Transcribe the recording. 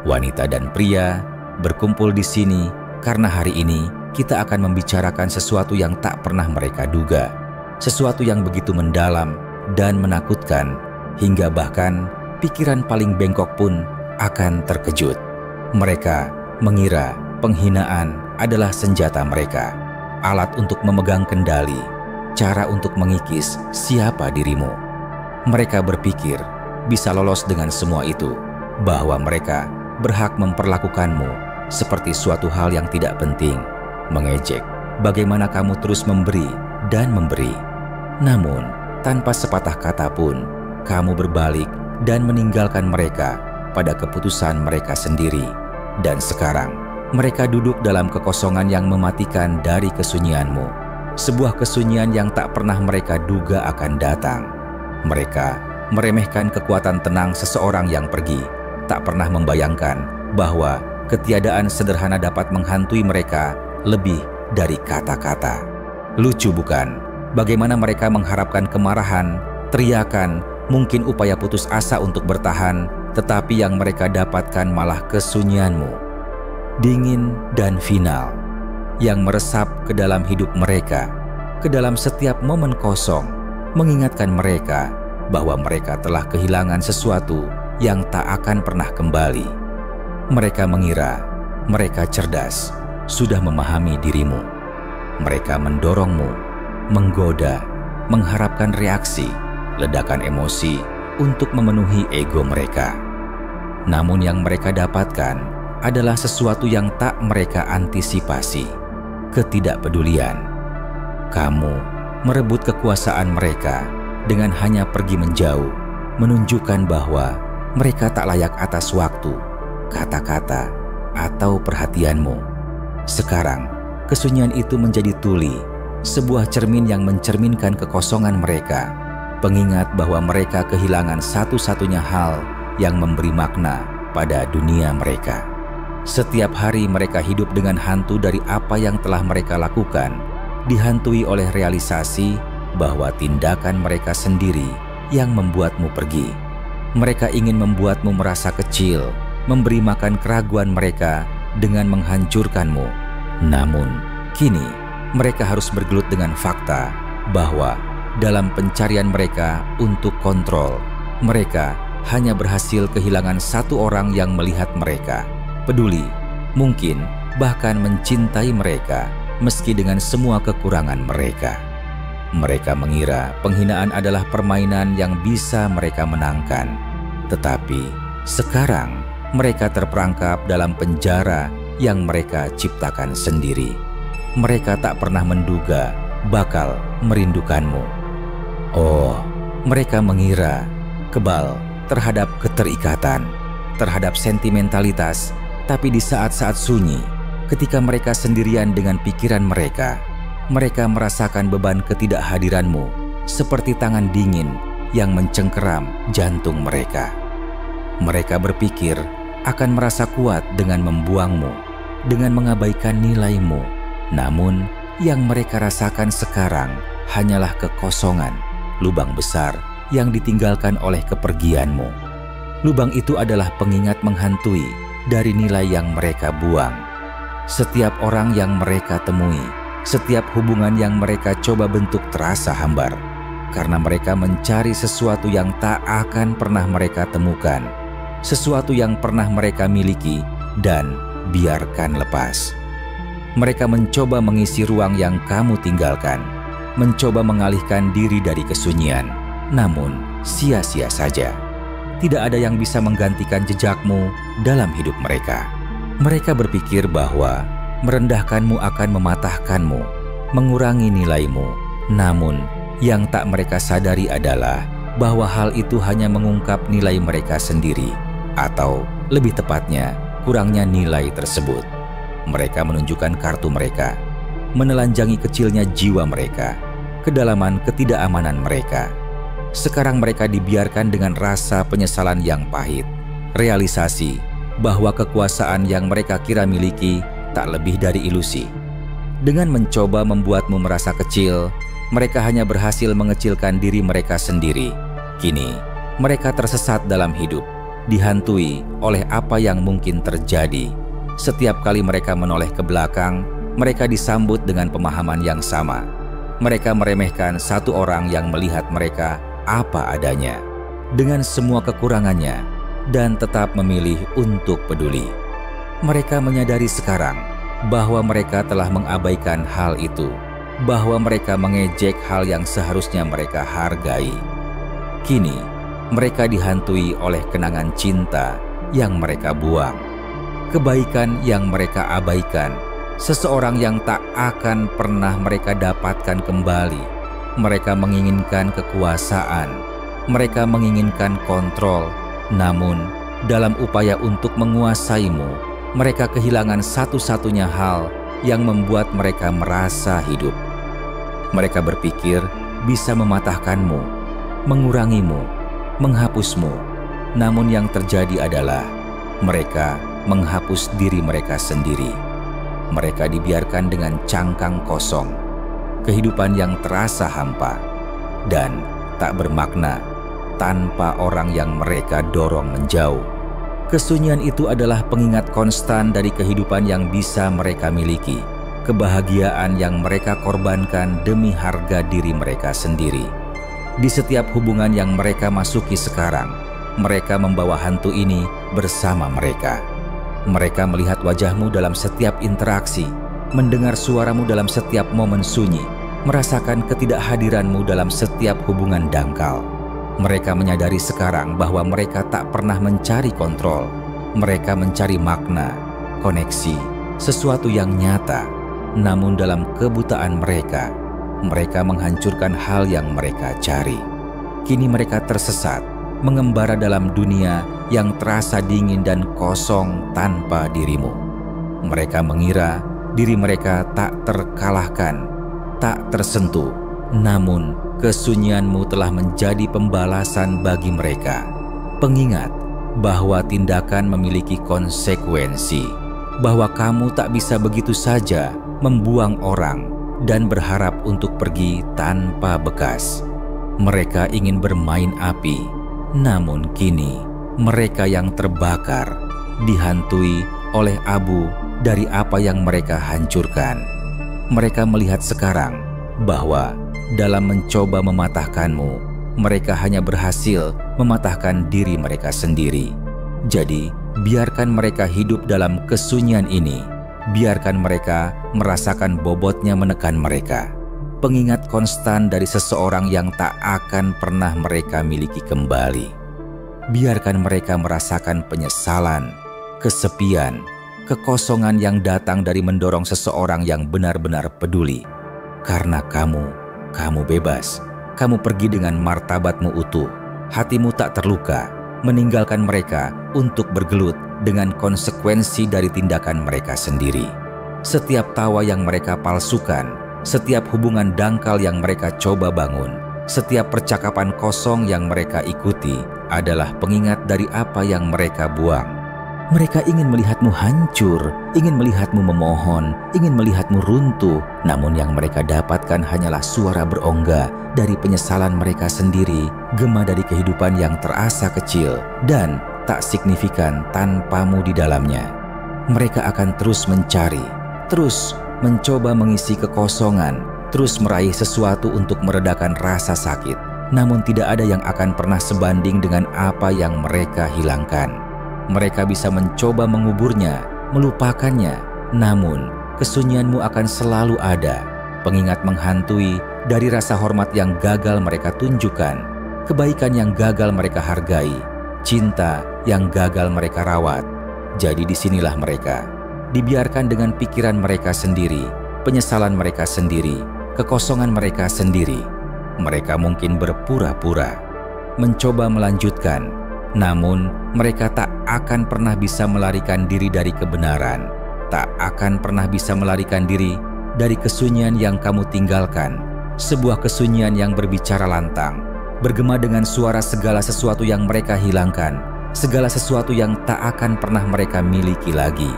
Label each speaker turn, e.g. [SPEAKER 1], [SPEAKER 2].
[SPEAKER 1] wanita dan pria, berkumpul di sini karena hari ini kita akan membicarakan sesuatu yang tak pernah mereka duga, sesuatu yang begitu mendalam dan menakutkan, hingga bahkan pikiran paling bengkok pun akan terkejut. Mereka mengira penghinaan adalah senjata mereka, alat untuk memegang kendali, cara untuk mengikis siapa dirimu. Mereka berpikir bisa lolos dengan semua itu, bahwa mereka berhak memperlakukanmu seperti suatu hal yang tidak penting, mengejek bagaimana kamu terus memberi dan memberi. Namun, tanpa sepatah kata pun, kamu berbalik dan meninggalkan mereka pada keputusan mereka sendiri. Dan sekarang, mereka duduk dalam kekosongan yang mematikan dari kesunyianmu. Sebuah kesunyian yang tak pernah mereka duga akan datang. Mereka meremehkan kekuatan tenang seseorang yang pergi, tak pernah membayangkan bahwa ketiadaan sederhana dapat menghantui mereka lebih dari kata-kata. Lucu bukan? Bagaimana mereka mengharapkan kemarahan, teriakan, mungkin upaya putus asa untuk bertahan, tetapi yang mereka dapatkan malah kesunyianmu. Dingin dan final, yang meresap ke dalam hidup mereka, ke dalam setiap momen kosong, mengingatkan mereka bahwa mereka telah kehilangan sesuatu yang tak akan pernah kembali. Mereka mengira mereka cerdas, sudah memahami dirimu. Mereka mendorongmu, menggoda, mengharapkan reaksi, ledakan emosi untuk memenuhi ego mereka. Namun yang mereka dapatkan adalah sesuatu yang tak mereka antisipasi, ketidakpedulian. Kamu merebut kekuasaan mereka dengan hanya pergi menjauh, menunjukkan bahwa mereka tak layak atas waktu, kata-kata, atau perhatianmu. Sekarang, kesunyian itu menjadi tuli, sebuah cermin yang mencerminkan kekosongan mereka, pengingat bahwa mereka kehilangan satu-satunya hal yang memberi makna pada dunia mereka. Setiap hari mereka hidup dengan hantu dari apa yang telah mereka lakukan, dihantui oleh realisasi bahwa tindakan mereka sendiri yang membuatmu pergi. Mereka ingin membuatmu merasa kecil, memberi makan keraguan mereka dengan menghancurkanmu. Namun, kini mereka harus bergelut dengan fakta bahwa dalam pencarian mereka untuk kontrol, mereka hanya berhasil kehilangan satu orang yang melihat mereka, peduli, mungkin bahkan mencintai mereka meski dengan semua kekurangan mereka. Mereka mengira penghinaan adalah permainan yang bisa mereka menangkan. Tetapi sekarang mereka terperangkap dalam penjara yang mereka ciptakan sendiri. Mereka tak pernah menduga bakal merindukanmu. Oh, mereka mengira kebal terhadap keterikatan, terhadap sentimentalitas, tapi di saat-saat sunyi, ketika mereka sendirian dengan pikiran mereka, mereka merasakan beban ketidakhadiranmu seperti tangan dingin yang mencengkeram jantung mereka. Mereka berpikir akan merasa kuat dengan membuangmu, dengan mengabaikan nilaimu. Namun, yang mereka rasakan sekarang hanyalah kekosongan, lubang besar yang ditinggalkan oleh kepergianmu. Lubang itu adalah pengingat menghantui dari nilai yang mereka buang. Setiap orang yang mereka temui, setiap hubungan yang mereka coba bentuk terasa hambar, karena mereka mencari sesuatu yang tak akan pernah mereka temukan, sesuatu yang pernah mereka miliki dan biarkan lepas. Mereka mencoba mengisi ruang yang kamu tinggalkan, mencoba mengalihkan diri dari kesunyian, namun sia-sia saja. Tidak ada yang bisa menggantikan jejakmu dalam hidup mereka. Mereka berpikir bahwa merendahkanmu akan mematahkanmu, mengurangi nilaimu. Namun, yang tak mereka sadari adalah bahwa hal itu hanya mengungkap nilai mereka sendiri, atau lebih tepatnya, kurangnya nilai tersebut. Mereka menunjukkan kartu mereka, menelanjangi kecilnya jiwa mereka, kedalaman ketidakamanan mereka. Sekarang mereka dibiarkan dengan rasa penyesalan yang pahit, realisasi bahwa kekuasaan yang mereka kira miliki tak lebih dari ilusi. Dengan mencoba membuatmu merasa kecil, mereka hanya berhasil mengecilkan diri mereka sendiri. Kini, mereka tersesat dalam hidup, dihantui oleh apa yang mungkin terjadi. Setiap kali mereka menoleh ke belakang, mereka disambut dengan pemahaman yang sama. Mereka meremehkan satu orang yang melihat mereka apa adanya, dengan semua kekurangannya, dan tetap memilih untuk peduli. Mereka menyadari sekarang bahwa mereka telah mengabaikan hal itu, bahwa mereka mengejek hal yang seharusnya mereka hargai. Kini, mereka dihantui oleh kenangan cinta yang mereka buang, kebaikan yang mereka abaikan, seseorang yang tak akan pernah mereka dapatkan kembali. Mereka menginginkan kekuasaan, mereka menginginkan kontrol, namun dalam upaya untuk menguasaimu, mereka kehilangan satu-satunya hal yang membuat mereka merasa hidup. Mereka berpikir bisa mematahkanmu, mengurangimu, menghapusmu. Namun yang terjadi adalah mereka menghapus diri mereka sendiri. Mereka dibiarkan dengan cangkang kosong, kehidupan yang terasa hampa dan tak bermakna tanpa orang yang mereka dorong menjauh. Kesunyian itu adalah pengingat konstan dari kehidupan yang bisa mereka miliki, kebahagiaan yang mereka korbankan demi harga diri mereka sendiri. Di setiap hubungan yang mereka masuki sekarang, mereka membawa hantu ini bersama mereka. Mereka melihat wajahmu dalam setiap interaksi, mendengar suaramu dalam setiap momen sunyi, merasakan ketidakhadiranmu dalam setiap hubungan dangkal. Mereka menyadari sekarang bahwa mereka tak pernah mencari kontrol. Mereka mencari makna, koneksi, sesuatu yang nyata. Namun dalam kebutaan mereka, mereka menghancurkan hal yang mereka cari. Kini mereka tersesat, mengembara dalam dunia yang terasa dingin dan kosong tanpa dirimu. Mereka mengira diri mereka tak terkalahkan, tak tersentuh. Namun kesunyianmu telah menjadi pembalasan bagi mereka. Pengingat bahwa tindakan memiliki konsekuensi, bahwa kamu tak bisa begitu saja membuang orang dan berharap untuk pergi tanpa bekas. Mereka ingin bermain api, namun kini mereka yang terbakar, dihantui oleh abu dari apa yang mereka hancurkan. Mereka melihat sekarang bahwa dalam mencoba mematahkanmu, mereka hanya berhasil mematahkan diri mereka sendiri. Jadi, biarkan mereka hidup dalam kesunyian ini. Biarkan mereka merasakan bobotnya menekan mereka. Pengingat konstan dari seseorang yang tak akan pernah mereka miliki kembali. Biarkan mereka merasakan penyesalan, kesepian, kekosongan yang datang dari mendorong seseorang yang benar-benar peduli. Karena kamu bebas. Kamu pergi dengan martabatmu utuh. Hatimu tak terluka, meninggalkan mereka untuk bergelut dengan konsekuensi dari tindakan mereka sendiri. Setiap tawa yang mereka palsukan, setiap hubungan dangkal yang mereka coba bangun, setiap percakapan kosong yang mereka ikuti adalah pengingat dari apa yang mereka buang. Mereka ingin melihatmu hancur, ingin melihatmu memohon, ingin melihatmu runtuh. Namun yang mereka dapatkan hanyalah suara berongga dari penyesalan mereka sendiri, gema dari kehidupan yang terasa kecil dan tak signifikan tanpamu di dalamnya. Mereka akan terus mencari, terus mencoba mengisi kekosongan, terus meraih sesuatu untuk meredakan rasa sakit. Namun tidak ada yang akan pernah sebanding dengan apa yang mereka hilangkan. Mereka bisa mencoba menguburnya, melupakannya, namun kesunyianmu akan selalu ada. Pengingat menghantui dari rasa hormat yang gagal mereka tunjukkan, kebaikan yang gagal mereka hargai, cinta yang gagal mereka rawat. Jadi disinilah mereka, dibiarkan dengan pikiran mereka sendiri, penyesalan mereka sendiri, kekosongan mereka sendiri. Mereka mungkin berpura-pura, mencoba melanjutkan, namun mereka tak akan pernah bisa melarikan diri dari kebenaran, tak akan pernah bisa melarikan diri dari kesunyian yang kamu tinggalkan, sebuah kesunyian yang berbicara lantang, bergema dengan suara segala sesuatu yang mereka hilangkan, segala sesuatu yang tak akan pernah mereka miliki lagi.